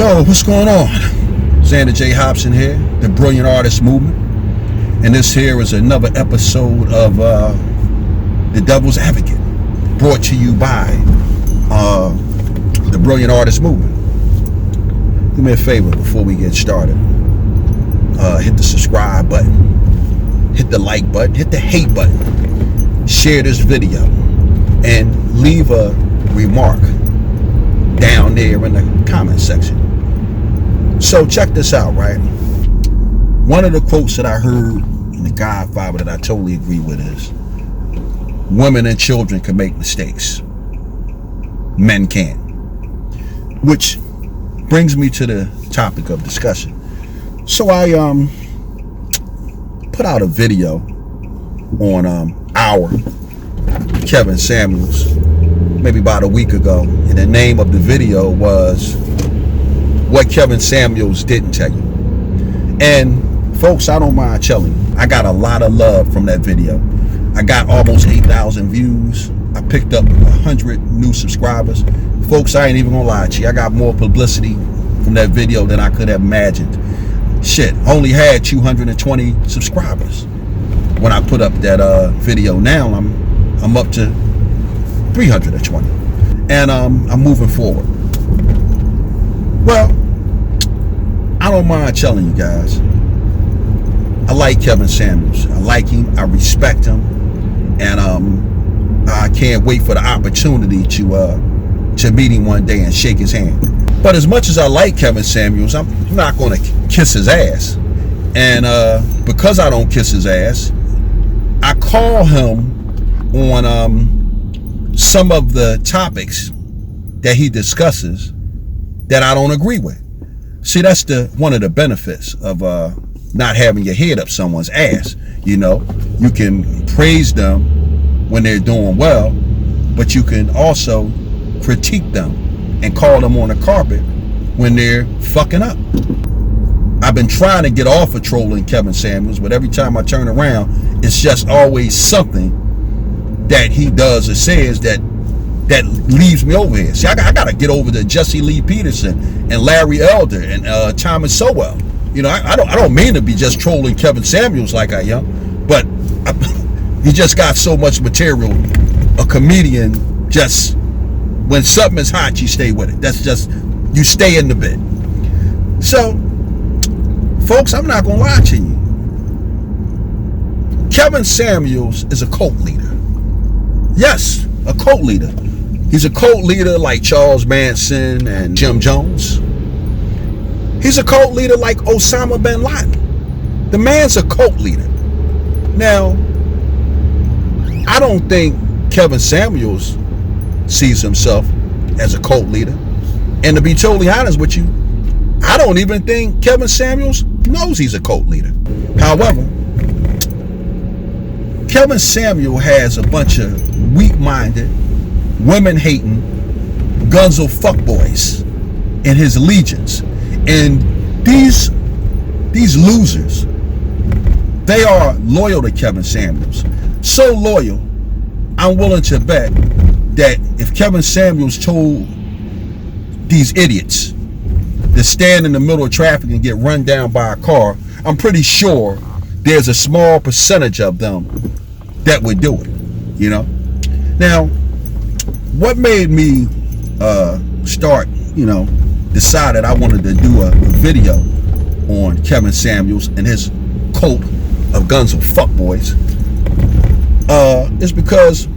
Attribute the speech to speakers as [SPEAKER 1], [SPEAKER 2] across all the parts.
[SPEAKER 1] Yo, what's going on? Xander J. Hobson here, the Brilliant Artist Movement. And this here is another episode of The Devil's Advocate, brought to you by the Brilliant Artist Movement. Do me a favor before we get started. Hit the subscribe button, hit the like button, hit the hate button, share this video, and leave a remark down there in the comment section. So check this out, right? One of the quotes that I heard in The Godfather that I totally agree with is, women and children can make mistakes, men can't. Which brings me to the topic of discussion. So I put out a video on our Kevin Samuels maybe about a week ago, and the name of the video was What Kevin Samuels Didn't Tell You. And folks, I don't mind telling you, I got a lot of love from that video. I got almost 8,000 views. I picked up 100 new subscribers. Folks, I ain't even gonna lie to you, I got more publicity from that video than I could have imagined. Shit, only had 220 subscribers when I put up that video. Now I'm up to 320, and I'm moving forward. Well, I don't mind telling you guys, I like Kevin Samuels. I like him, I respect him, and I can't wait for the opportunity to meet him one day and shake his hand. But as much as I like Kevin Samuels, I'm not going to kiss his ass. And because I don't kiss his ass, I call him on some of the topics that he discusses that I don't agree with. See, that's one of the benefits of not having your head up someone's ass. You know, you can praise them when they're doing well, but you can also critique them and call them on the carpet when they're fucking up. I've been trying to get off of trolling Kevin Samuels, but every time I turn around, it's just always something that he does or says that leaves me over here. See, I gotta get over to Jesse Lee Peterson and Larry Elder and Thomas Sowell. You know, I don't mean to be just trolling Kevin Samuels like I am, but he just got so much material. A comedian, just when something is hot, you stay with it. That's just, you stay in the bit. So, folks, I'm not gonna lie to you. Kevin Samuels is a cult leader. Yes, a cult leader. He's a cult leader like Charles Manson and Jim Jones. He's a cult leader like Osama bin Laden. The man's a cult leader. Now, I don't think Kevin Samuels sees himself as a cult leader. And to be totally honest with you, I don't even think Kevin Samuels knows he's a cult leader. However, Kevin Samuels has a bunch of weak-minded, women-hating, gunzo fuckboys in his legions. And these losers, they are loyal to Kevin Samuels. So loyal, I'm willing to bet that if Kevin Samuels told these idiots to stand in the middle of traffic and get run down by a car, I'm pretty sure there's a small percentage of them that would do it, you know? Now, what made me decided I wanted to do a video on Kevin Samuels and his cult of gunzo fuckboys is because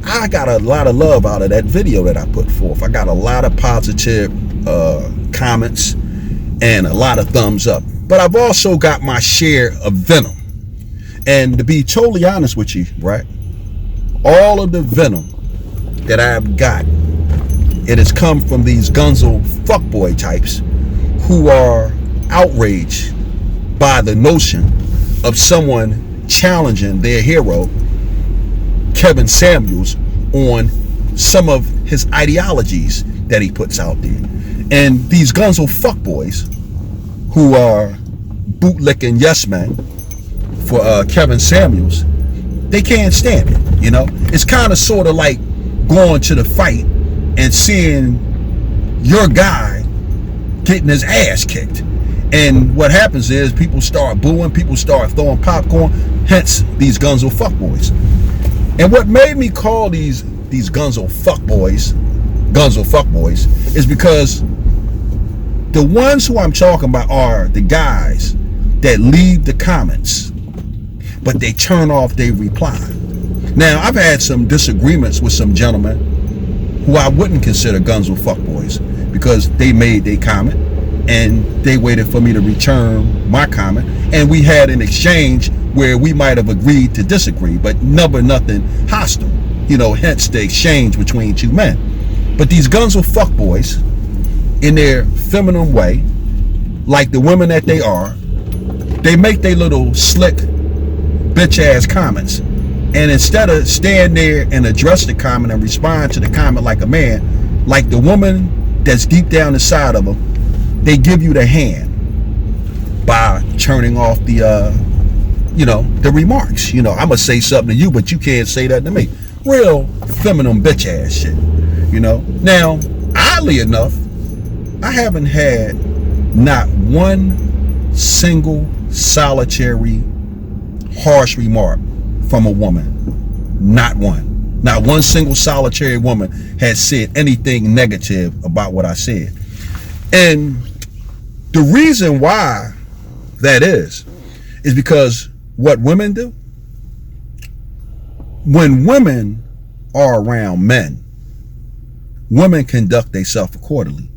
[SPEAKER 1] I got a lot of love out of that video that I put forth. I got a lot of positive comments and a lot of thumbs up. But I've also got my share of venom. And to be totally honest with you, right? All of the venom that I've got, it has come from these gunzo fuckboy types who are outraged by the notion of someone challenging their hero, Kevin Samuels, on some of his ideologies that he puts out there. And these gunzo fuckboys who are bootlicking yes men for Kevin Samuels, they can't stand it, you know? It's kind of sort of like going to the fight and seeing your guy getting his ass kicked. And what happens is people start booing, people start throwing popcorn, hence these gunzo fuckboys. And what made me call these gunzo fuckboys is because the ones who I'm talking about are the guys that leave the comments, but they turn off their reply. Now, I've had some disagreements with some gentlemen who I wouldn't consider gunzo fuckboys because they made their comment and they waited for me to return my comment, and we had an exchange where we might have agreed to disagree, but never nothing hostile, hence the exchange between two men. But these gunzo fuckboys, in their feminine way, like the women that they are, they make their little slick bitch ass comments, and instead of stand there and address the comment and respond to the comment like a man, like the woman that's deep down inside of them, they give you the hand by turning off the remarks. I'm gonna say something to you, but you can't say that to me. Real feminine bitch ass shit. Now, oddly enough, I haven't had not one single solitary harsh remark from a woman. Not one. Not one single solitary woman has said anything negative about what I said. And the reason why that is because what women do, when women are around men, women conduct themselves accordingly.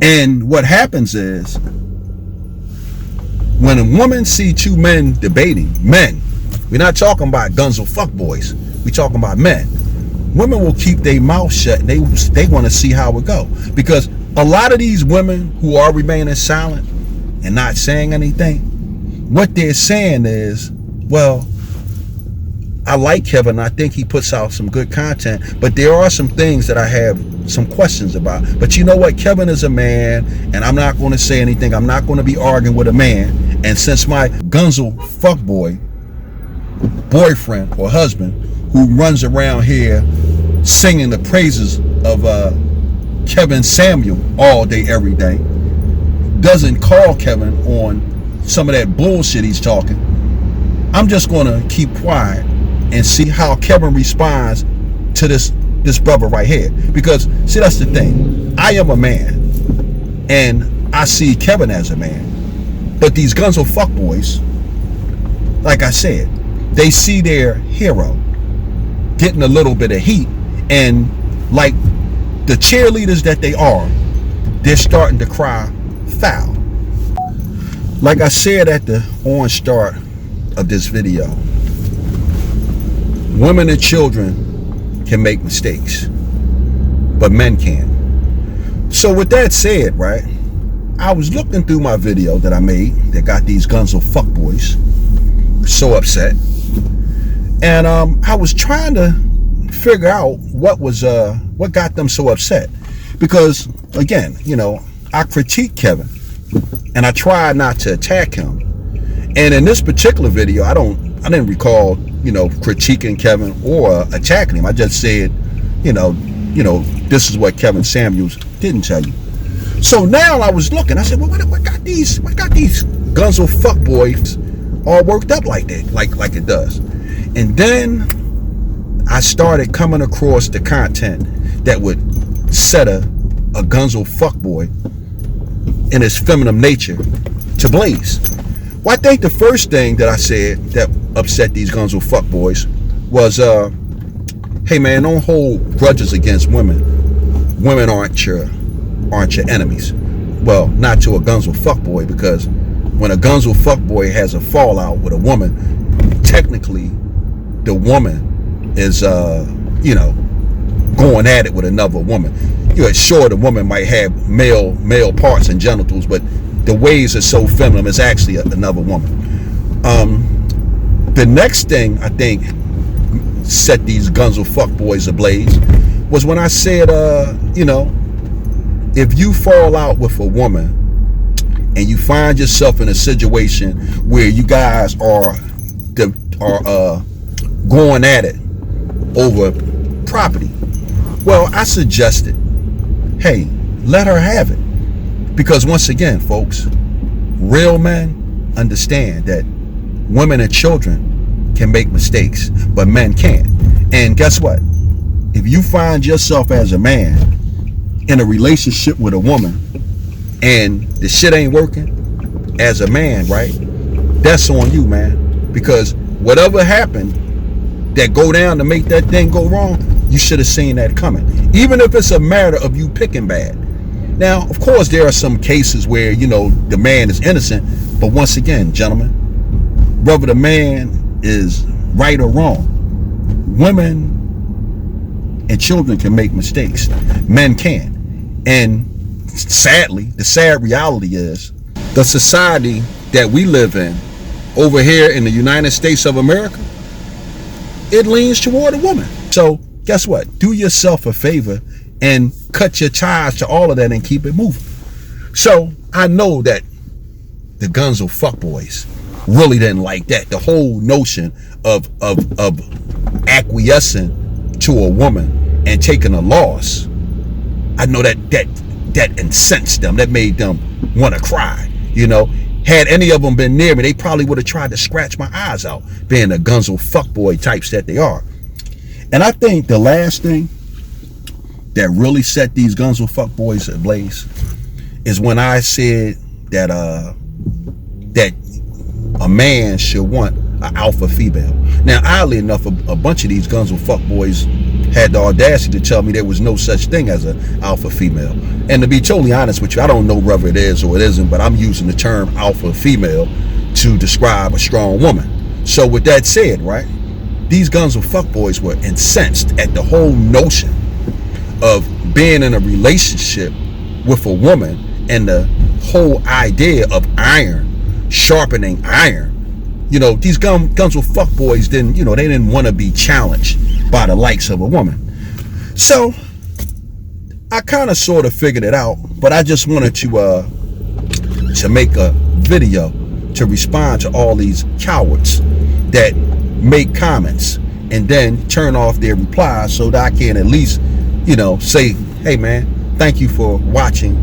[SPEAKER 1] And what happens is, when a woman see two men debating, men, we're not talking about gunzo fuckboys, we're talking about men. Women will keep their mouth shut, and they want to see how it go. Because a lot of these women who are remaining silent and not saying anything, what they're saying is, well, I like Kevin. I think he puts out some good content, but there are some things that I have some questions about. But you know what? Kevin is a man, and I'm not going to say anything. I'm not going to be arguing with a man. And since my gunzo fuckboy boyfriend or husband, who runs around here singing the praises of Kevin Samuel all day, every day, doesn't call Kevin on some of that bullshit he's talking, I'm just going to keep quiet and see how Kevin responds to this brother right here. Because, see, that's the thing. I am a man, and I see Kevin as a man. But these gunzo fuckboys, like I said, they see their hero getting a little bit of heat, and like the cheerleaders that they are, they're starting to cry foul. Like I said at the start of this video, women and children can make mistakes, but men can't. So with that said, right, I was looking through my video that I made that got these gunzo fuckboys so upset, and I was trying to figure out what got them so upset. Because again, I critique Kevin, and I try not to attack him. And in this particular video, I didn't recall, critiquing Kevin or attacking him. I just said, this is what Kevin Samuels didn't tell you. So now I was looking. I said, well, what got these gunzo fuckboys all worked up like that, like it does? And then I started coming across the content that would set a gunzo fuckboy in his feminine nature to blaze. Well, I think the first thing that I said that upset these gunzo fuckboys was, hey man, don't hold grudges against women. Women aren't your enemies. Well, not to a gunzo fuckboy, because when a gunzo fuckboy has a fallout with a woman, technically the woman is going at it with another woman. You're sure the woman might have male parts and genitals, but the ways are so feminine, it's actually another woman. The next thing I think set these gunzo fuckboys ablaze was when I said, if you fall out with a woman and you find yourself in a situation where you guys are going at it over property, well, I suggested, hey, let her have it. Because once again, folks, real men understand that women and children can make mistakes, but men can't. And guess what? If you find yourself as a man in a relationship with a woman and the shit ain't working as a man, right? That's on you, man. Because whatever happened that go down to make that thing go wrong, you should have seen that coming. Even if it's a matter of you picking bad. Now, of course, there are some cases where, you know, the man is innocent. But once again, gentlemen, whether the man is right or wrong, women and children can make mistakes. Men can. And sadly, the sad reality is the society that we live in over here in the United States of America, it leans toward a woman. So guess what? Do yourself a favor and cut your ties to all of that and keep it moving. So I know that the Gunzo fuckboys really didn't like that. The whole notion of acquiescing to a woman and taking a loss. I know that incensed them. That made them want to cry. You know, had any of them been near me, they probably would have tried to scratch my eyes out, being the Gunzo fuckboy types that they are. And I think the last thing that really set these Gunzo fuckboys ablaze is when I said that that a man should want an alpha female. Now, oddly enough, a bunch of these Gunzo fuckboys had the audacity to tell me there was no such thing as an alpha female. And to be totally honest with you, I don't know whether it is or it isn't, but I'm using the term alpha female to describe a strong woman. So with that said, right, these Gunzo fuckboys were incensed at the whole notion of being in a relationship with a woman and the whole idea of iron sharpening iron. You know, these Gunzo fuckboys didn't, you know, they didn't want to be challenged by the likes of a woman. So I kind of sort of figured it out, but I just wanted to make a video to respond to all these cowards that make comments and then turn off their replies so that I can at least, you know, say, hey man, thank you for watching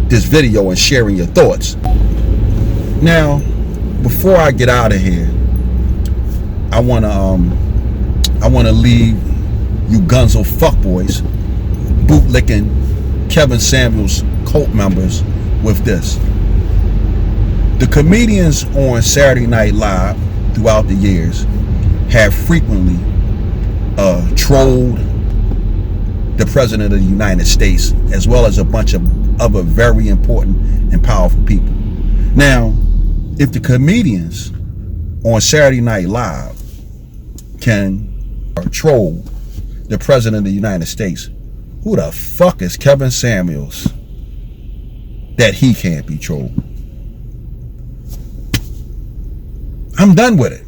[SPEAKER 1] this video and sharing your thoughts. Now, before I get out of here, I wanna leave you Gunzo fuckboys, bootlicking Kevin Samuels cult members with this. The comedians on Saturday Night Live throughout the years have frequently trolled the President of the United States, as well as a bunch of other very important and powerful people. Now, if the comedians on Saturday Night Live can troll the President of the United States, who the fuck is Kevin Samuels that he can't be trolled? I'm done with it.